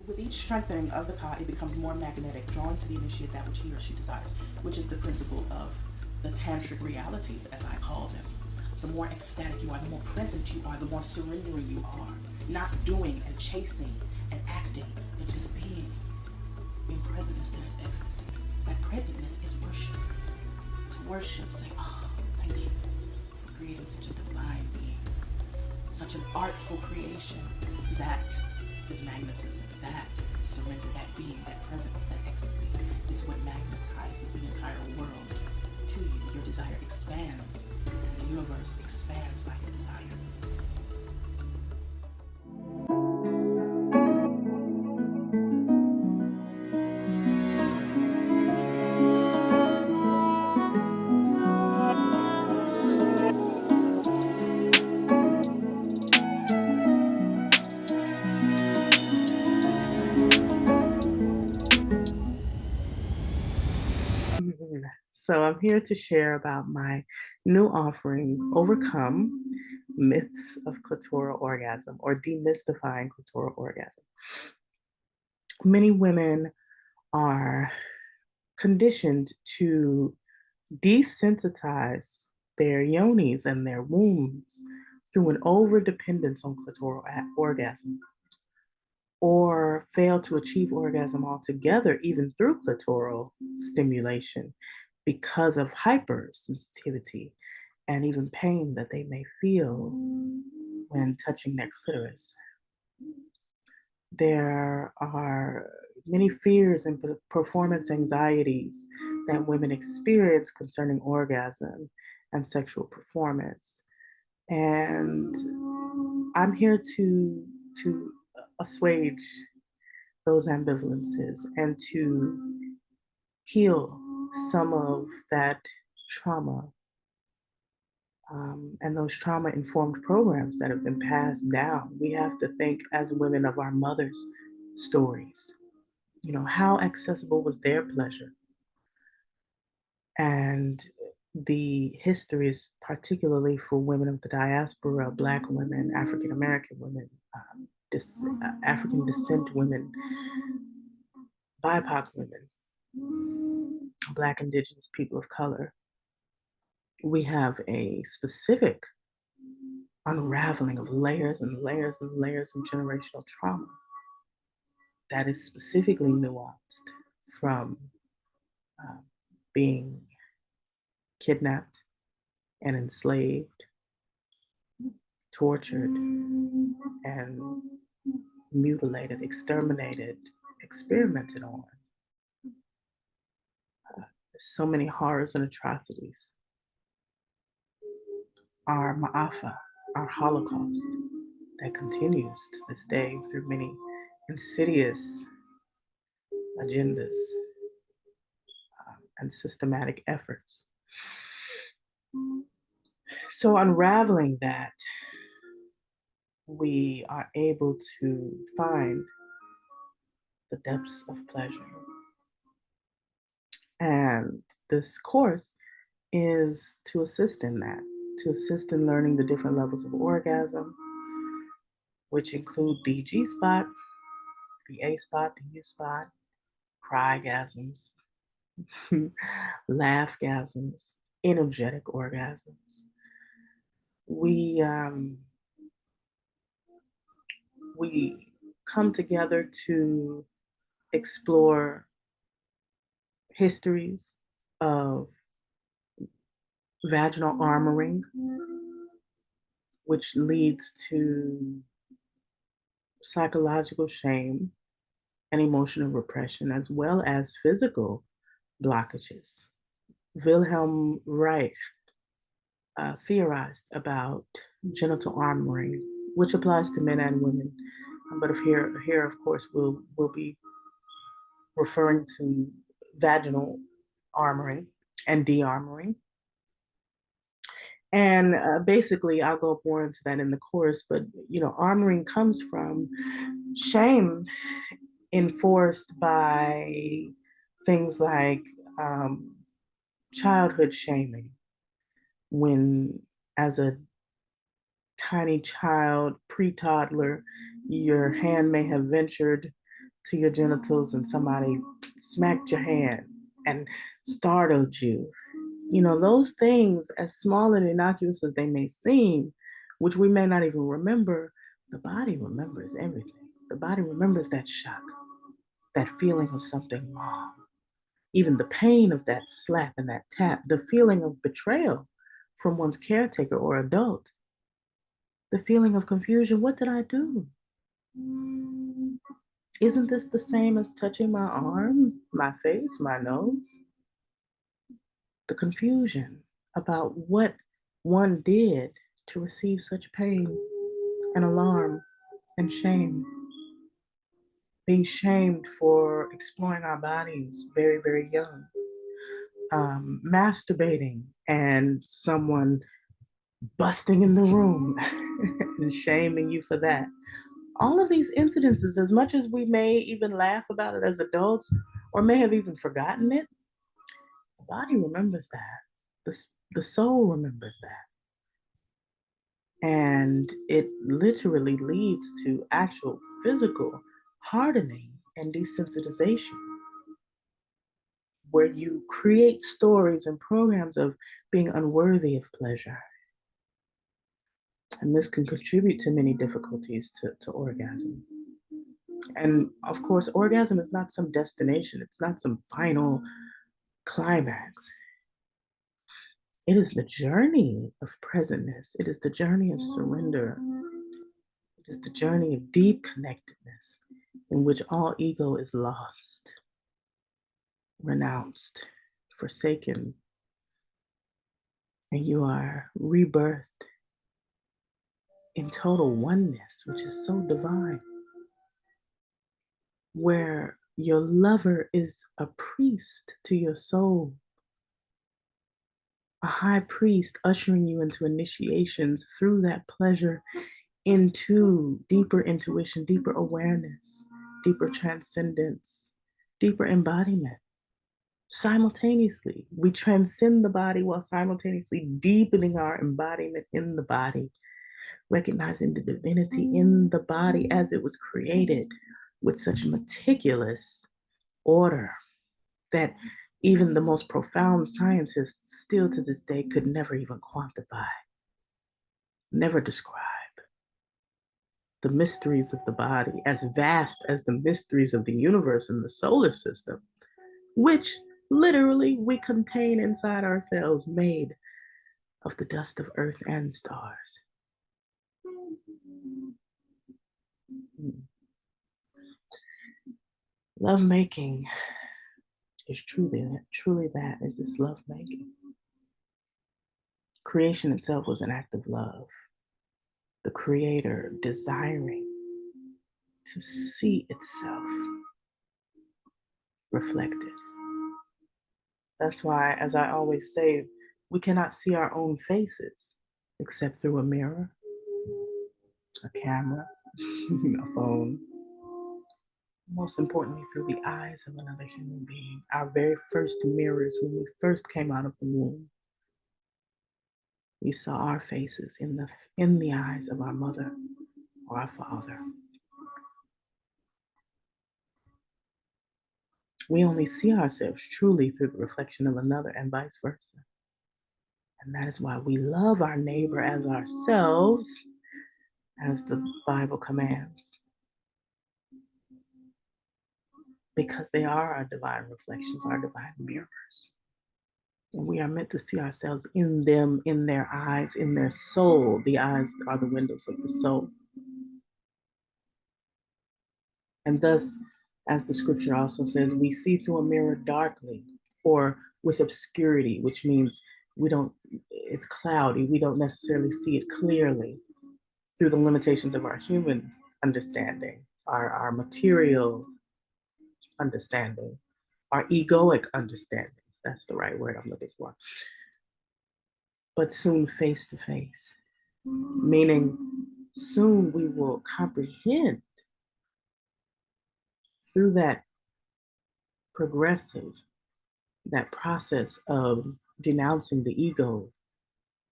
With each strengthening of the ka, it becomes more magnetic, drawn to the initiate that which he or she desires, which is the principle of the tantric realities, as I call them. The more ecstatic you are, the more present you are, the more surrendering you are. Not doing and chasing and acting, but just being. In presentness, there is ecstasy. That presentness is worship. To worship, say, oh, thank you for creating such a divine being, such an artful creation. That is magnetism. That surrender, that being, that presence, that ecstasy is what magnetizes the entire world to you. Your desire expands, and the universe expands by your desire. So I'm here to share about my new offering, Overcome Myths of Clitoral Orgasm, or Demystifying Clitoral Orgasm. Many women are conditioned to desensitize their yonis and their wombs through an overdependence on clitoral orgasm, or fail to achieve orgasm altogether, even through clitoral stimulation, because of hypersensitivity and even pain that they may feel when touching their clitoris. There are many fears and performance anxieties that women experience concerning orgasm and sexual performance. And I'm here to assuage those ambivalences and to heal some of that trauma, and those trauma informed programs that have been passed down. We have to think as women of our mothers' stories. You know, how accessible was their pleasure? And the histories, particularly for women of the diaspora, Black women, African American women, African descent women, BIPOC women, Black Indigenous people of color. We have a specific unraveling of layers and layers and layers of generational trauma that is specifically nuanced from uh, being kidnapped and enslaved, tortured, and mutilated, exterminated, experimented on. There's so many horrors and atrocities. Our Ma'afa, our Holocaust, that continues to this day through many insidious agendas and systematic efforts. So, unraveling that, we are able to find the depths of pleasure. And this course is to assist in that, to assist in learning the different levels of orgasm, which include the G spot, the A spot, the U spot, crygasms, laughgasms, energetic orgasms. We we come together to explore histories of vaginal armoring, which leads to psychological shame and emotional repression, as well as physical blockages. Wilhelm Reich theorized about genital armoring, which applies to men and women. But if here, of course, we'll be referring to vaginal armoring and de-armoring. And basically, I'll go more into that in the course. But you know, armoring comes from shame enforced by things like childhood shaming, when as a tiny child, pre-toddler, your hand may have ventured to your genitals and somebody smacked your hand and startled you. You know, those things, as small and innocuous as they may seem, which we may not even remember, the body remembers everything. The body remembers that shock, that feeling of something wrong, even the pain of that slap and that tap, the feeling of betrayal from one's caretaker or adult, the feeling of confusion. What did I do? Isn't this the same as touching my arm, my face, my nose? The confusion about what one did to receive such pain and alarm and shame. Being shamed for exploring our bodies very, very young. Masturbating and someone busting in the room and shaming you for that. All of these incidences, as much as we may even laugh about it as adults or may have even forgotten it, the body remembers that. The soul remembers that. And it literally leads to actual physical hardening and desensitization, where you create stories and programs of being unworthy of pleasure. And this can contribute to many difficulties to orgasm. And of course, orgasm is not some destination, it's not some final climax. It is the journey of presentness, it is the journey of surrender, it is the journey of deep connectedness in which all ego is lost, renounced, forsaken, and you are rebirthed in total oneness, which is so divine, where your lover is a priest to your soul, a high priest ushering you into initiations through that pleasure into deeper intuition, deeper awareness, deeper transcendence, deeper embodiment. Simultaneously, we transcend the body while simultaneously deepening our embodiment in the body, recognizing the divinity in the body as it was created with such meticulous order that even the most profound scientists still to this day could never even quantify, never describe. The mysteries of the body, as vast as the mysteries of the universe and the solar system, which literally we contain inside ourselves, made of the dust of earth and stars. Lovemaking is truly that, is this lovemaking. Creation itself was an act of love. The creator desiring to see itself reflected. That's why, as I always say, we cannot see our own faces except through a mirror, a camera, a phone, most importantly, through the eyes of another human being. Our very first mirrors when we first came out of the womb, we saw our faces in the eyes of our mother or our father. We only see ourselves truly through the reflection of another and vice versa. And that is why we love our neighbor as ourselves, as the Bible commands, because they are our divine reflections, our divine mirrors. And we are meant to see ourselves in them, in their eyes, in their soul. The eyes are the windows of the soul. And thus, as the scripture also says, we see through a mirror darkly or with obscurity, which means it's cloudy. We don't necessarily see it clearly through the limitations of our human understanding, our material understanding, our egoic understanding. That's the right word I'm looking for. But soon face to face, meaning soon we will comprehend through that progressive, that process of denouncing the ego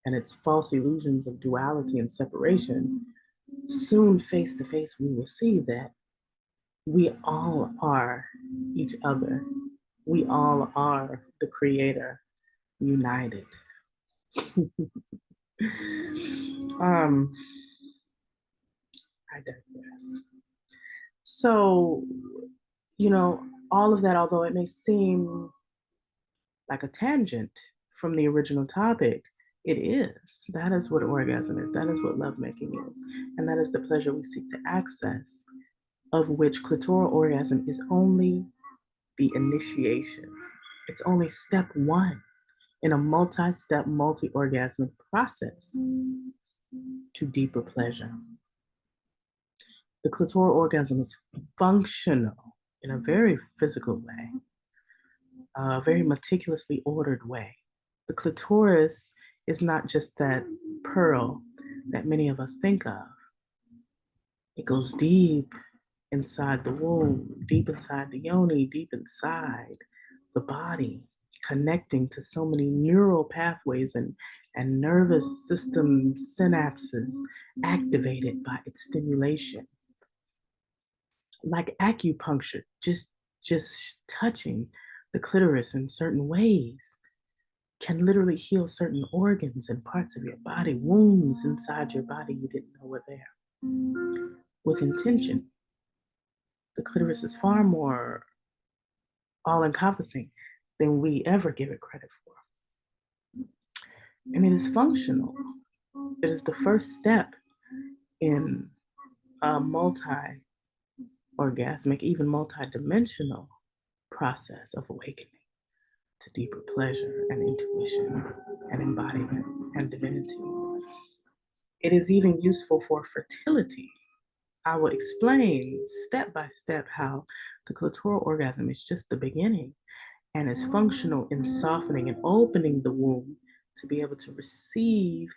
and its false illusions of duality and separation. Soon face to face, we will see that We all are each other. We all are the creator united. um, I digress. So, all of that, although it may seem like a tangent from the original topic, it is. That is what orgasm is. That is what lovemaking is. And that is the pleasure we seek to access, of which clitoral orgasm is only the initiation. It's only step one in a multi-step, multi-orgasmic process to deeper pleasure. The clitoral orgasm is functional in a very physical way, a very meticulously ordered way. The clitoris is not just that pearl that many of us think of. It goes deep inside the womb, deep inside the yoni, deep inside the body, connecting to so many neural pathways and nervous system synapses activated by its stimulation. Like acupuncture, just touching the clitoris in certain ways can literally heal certain organs and parts of your body, wounds inside your body you didn't know were there. With intention, the clitoris is far more all encompassing than we ever give it credit for. And it is functional. It is the first step in a multi orgasmic, even multi-dimensional process of awakening to deeper pleasure and intuition and embodiment and divinity. It is even useful for fertility. I will explain step by step how the clitoral orgasm is just the beginning and is functional in softening and opening the womb to be able to receive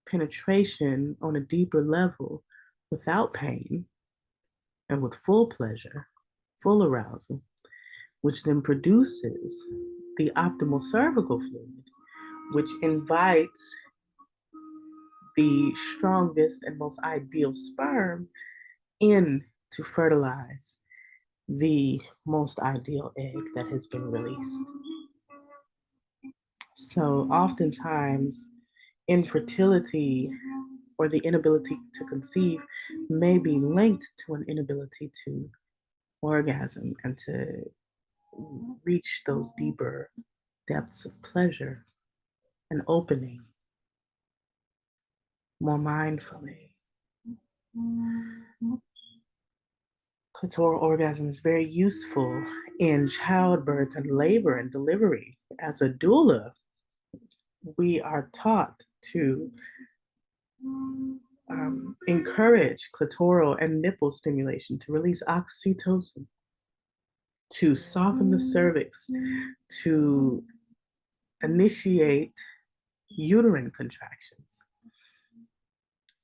penetration on a deeper level without pain and with full pleasure, full arousal, which then produces the optimal cervical fluid, which invites the strongest and most ideal sperm in to fertilize the most ideal egg that has been released. So oftentimes, infertility or the inability to conceive may be linked to an inability to orgasm and to reach those deeper depths of pleasure and opening more mindfully. Clitoral orgasm is very useful in childbirth and labor and delivery. As a doula, we are taught to encourage clitoral and nipple stimulation to release oxytocin, to soften the cervix, to initiate uterine contractions.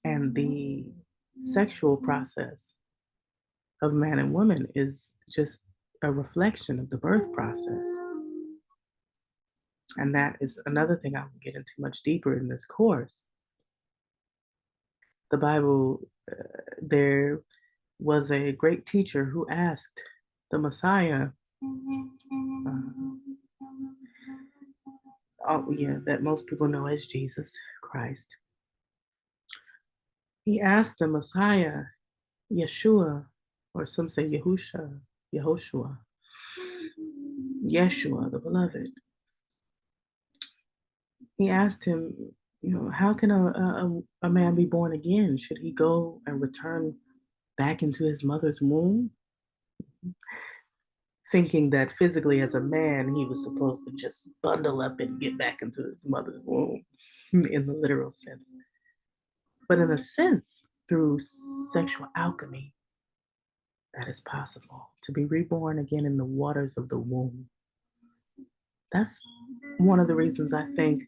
And the sexual process of man and woman is just a reflection of the birth process. And that is another thing I will get into much deeper in this course. The Bible, there was a great teacher who asked the Messiah, that most people know as Jesus Christ. He asked the Messiah, Yeshua, or some say Yahusha, Yehoshua, Yeshua, the beloved. He asked him, how can a man be born again? Should he go and return back into his mother's womb? Thinking that physically as a man, he was supposed to just bundle up and get back into his mother's womb in the literal sense. But in a sense, through sexual alchemy, that is possible, to be reborn again in the waters of the womb. That's one of the reasons I think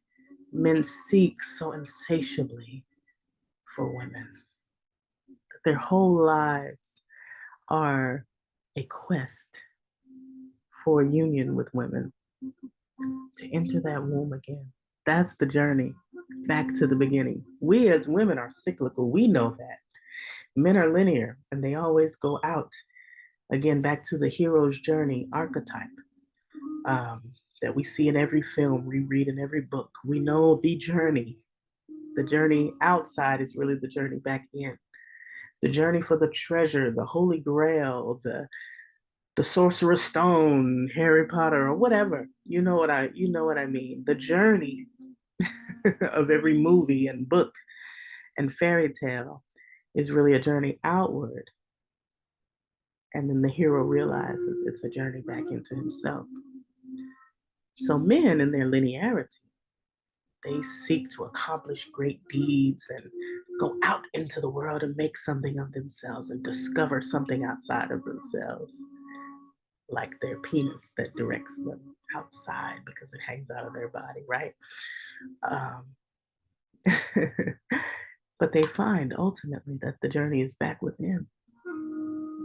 men seek so insatiably for women. That their whole lives are a quest for union with women, to enter that womb again. That's the journey back to the beginning. We as women are cyclical. We know that. Men are linear and they always go out. Again, back to the hero's journey archetype um, that we see in every film, we read in every book. We know the journey. The journey outside is really the journey back in. The journey for the treasure, the Holy Grail, the Sorcerer's Stone, Harry Potter, or whatever. You know what I mean. The journey of every movie and book and fairy tale is really a journey outward. And then the hero realizes it's a journey back into himself. So men in their linearity, they seek to accomplish great deeds and go out into the world and make something of themselves and discover something outside of themselves, like their penis that directs them outside because it hangs out of their body, right? Um, but they find ultimately that the journey is back within,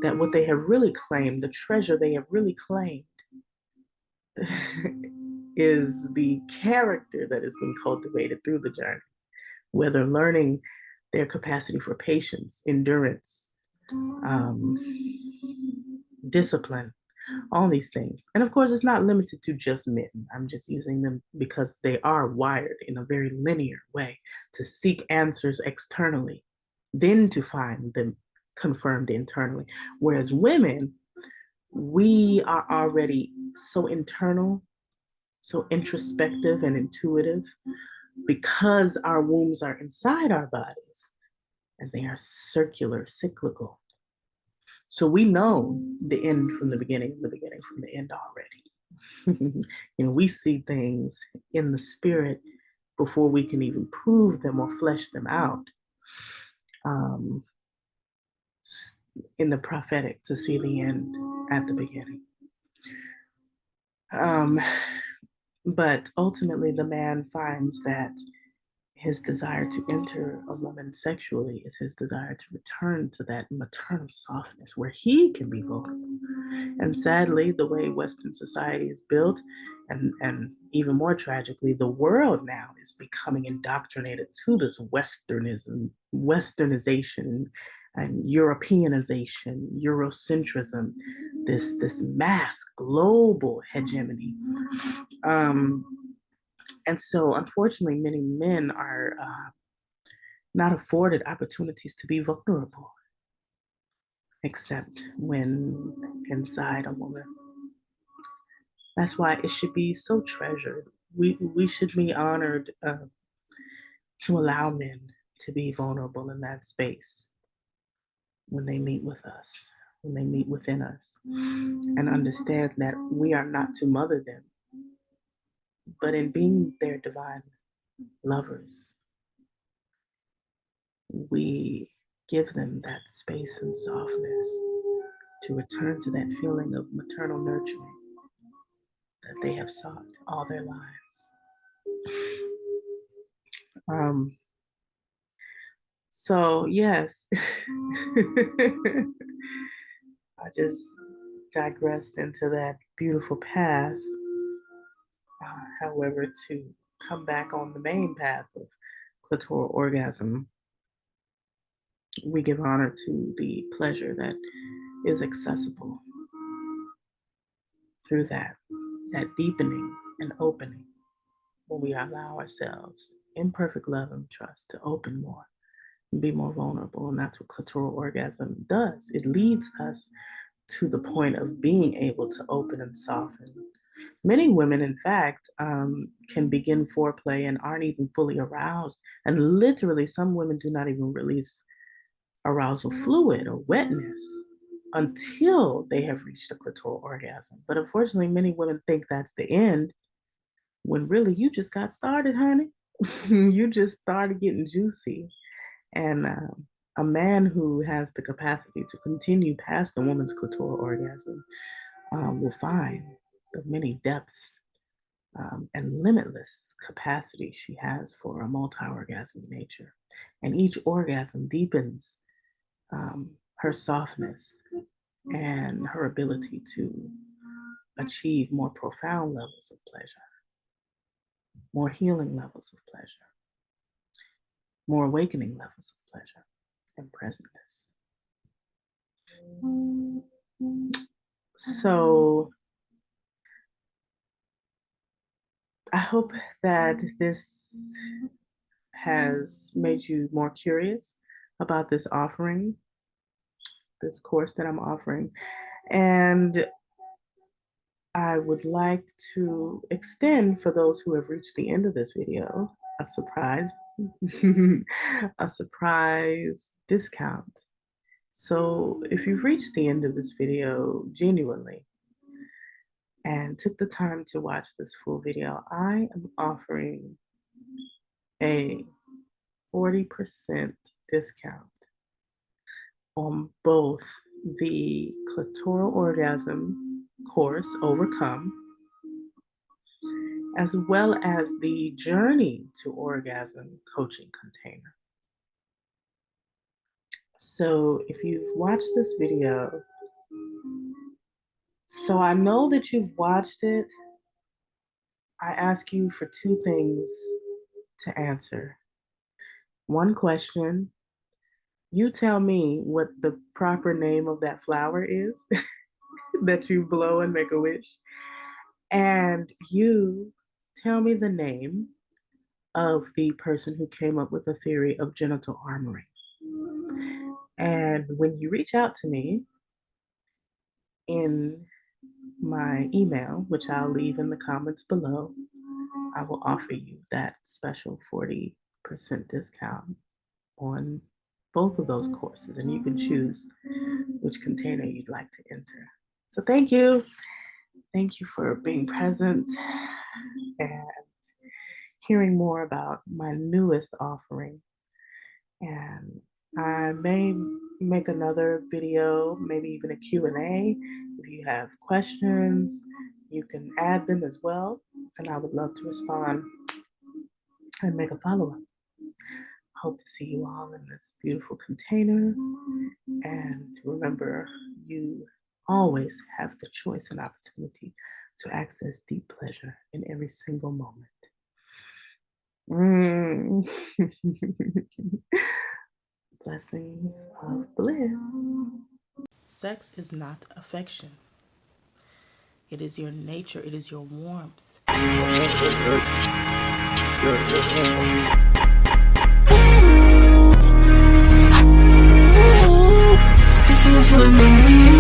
that what they have really claimed, the treasure they have really claimed, is the character that has been cultivated through the journey, whether learning their capacity for patience, endurance, um, discipline, all these things. And of course, it's not limited to just men. I'm just using them because they are wired in a very linear way to seek answers externally, then to find them confirmed internally. Whereas women, we are already so internal, so introspective and intuitive because our wombs are inside our bodies and they are circular, cyclical. So we know the end from the beginning, the beginning from the end already. We see things in the spirit before we can even prove them or flesh them out. Um, in the prophetic, to see the end at the beginning. But ultimately, the man finds that his desire to enter a woman sexually is his desire to return to that maternal softness where he can be vulnerable. And sadly, the way Western society is built, and even more tragically, the world now is becoming indoctrinated to this westernization and Europeanization, Eurocentrism, this mass global hegemony. And so, unfortunately, many men are not afforded opportunities to be vulnerable, except when inside a woman. That's why it should be so treasured. We should be honored to allow men to be vulnerable in that space when they meet with us, when they meet within us, and understand that we are not to mother them, but in being their divine lovers, we give them that space and softness to return to that feeling of maternal nurturing that they have sought all their lives. So yes, I just digressed into that beautiful path. However, to come back on the main path of clitoral orgasm, we give honor to the pleasure that is accessible through that deepening and opening when we allow ourselves in perfect love and trust to open more and be more vulnerable. And that's what clitoral orgasm does. It leads us to the point of being able to open and soften. Many women, in fact, can begin foreplay and aren't even fully aroused. And literally, some women do not even release arousal fluid or wetness until they have reached a clitoral orgasm. But unfortunately, many women think that's the end when really you just got started, honey. You just started getting juicy. And a man who has the capacity to continue past the woman's clitoral orgasm will find the many depths and limitless capacity she has for a multi-orgasmic nature. And each orgasm deepens her softness and her ability to achieve more profound levels of pleasure, more healing levels of pleasure, more awakening levels of pleasure. and presentness. So I hope that this has made you more curious about this offering, this course that I'm offering. And I would like to extend, for those who have reached the end of this video, a surprise, a surprise discount. So if you've reached the end of this video genuinely and took the time to watch this full video, I am offering a 40% discount on both the Clitoral Orgasm course, Overcome, as well as the Journey to Orgasm coaching container. So if you've watched this video, so I know that you've watched it, I ask you for two things to answer. One question, you tell me what the proper name of that flower is that you blow and make a wish. And you tell me the name of the person who came up with the theory of genital armoring. And when you reach out to me in my email, which I'll leave in the comments below, I will offer you that special 40% discount on both of those courses, and you can choose which container you'd like to enter. So thank you. Thank you for being present and hearing more about my newest offering. And I may make another video, maybe even a Q&A. If you have questions, you can add them as well, and I would love to respond and make a follow-up. Hope to see you all in this beautiful container. And remember, you always have the choice and opportunity to access deep pleasure in every single moment. Blessings of bliss. Sex is not affection. It is your nature. It is your warmth. For me.